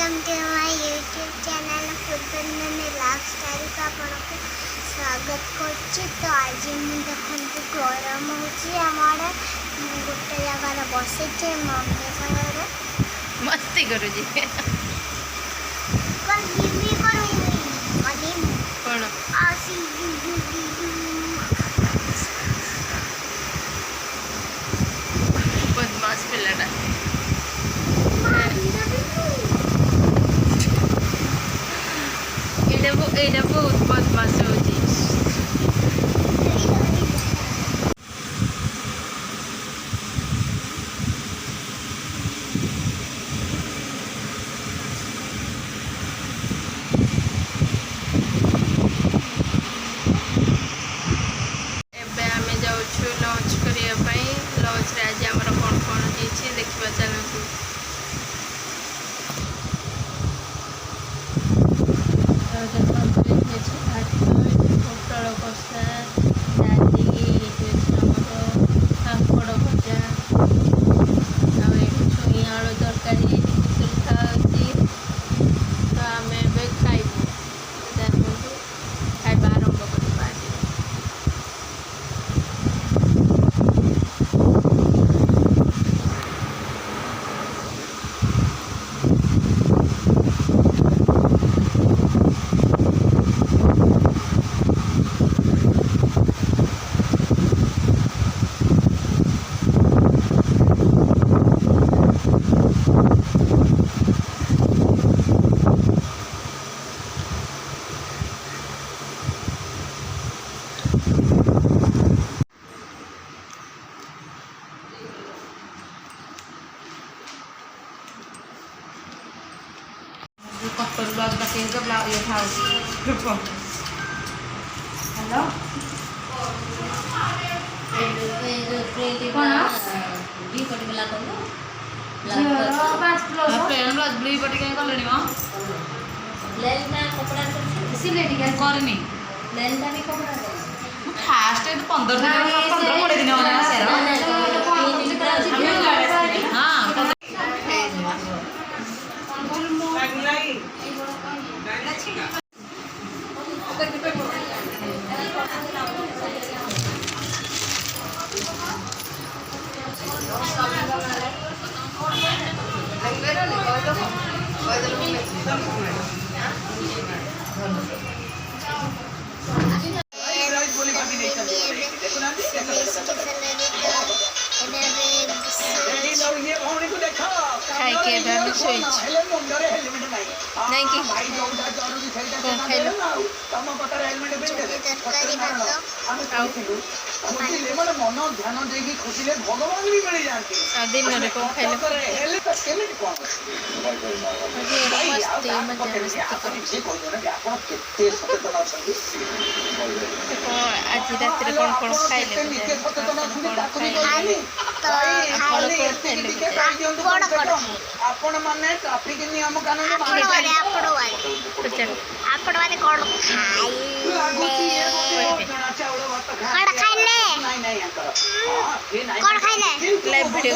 Welcome to my YouTube channel Phulbandhani lifestyle को आपको स्वागत करछि। तो आज मुझे देखते गरम होमर गोटे जगार बसचे मम्मी सागर मस्ती करू बदमाश पिलाटा एटा बहुत बदमाश होची। लंच करने लंच रे आज आमर कौन कौन होती देखा चलतु। पोटल कषा डाली कांकड़ भजा छुई आलू तरकारी खाऊँगी। तो आम खाइबू खाइबा आरंभ करवा। Kotor banget pakai itu belakang ya house. Berapa? Halo? Mana? Beli pada belakang tu. Belakang. Pas belum. Apa yang belakang beli pada kau kalau ni mah? Lelna kopra tu. Sini ni kan kau ni. Lelna ni kopra tu. Fast itu 15 दिन दिन वाला है हाँ खाई के भाभी सोच नहीं कि कौन खाइलो तरकारी भात दिन में कौन खाइलो मस्ती मजा मस्ती आज रात कौन कौन खाइले आपण माने ट्रैफिक नियम कानून माने आपण माने कोन खाइले कोन खाइले लाइव वीडियो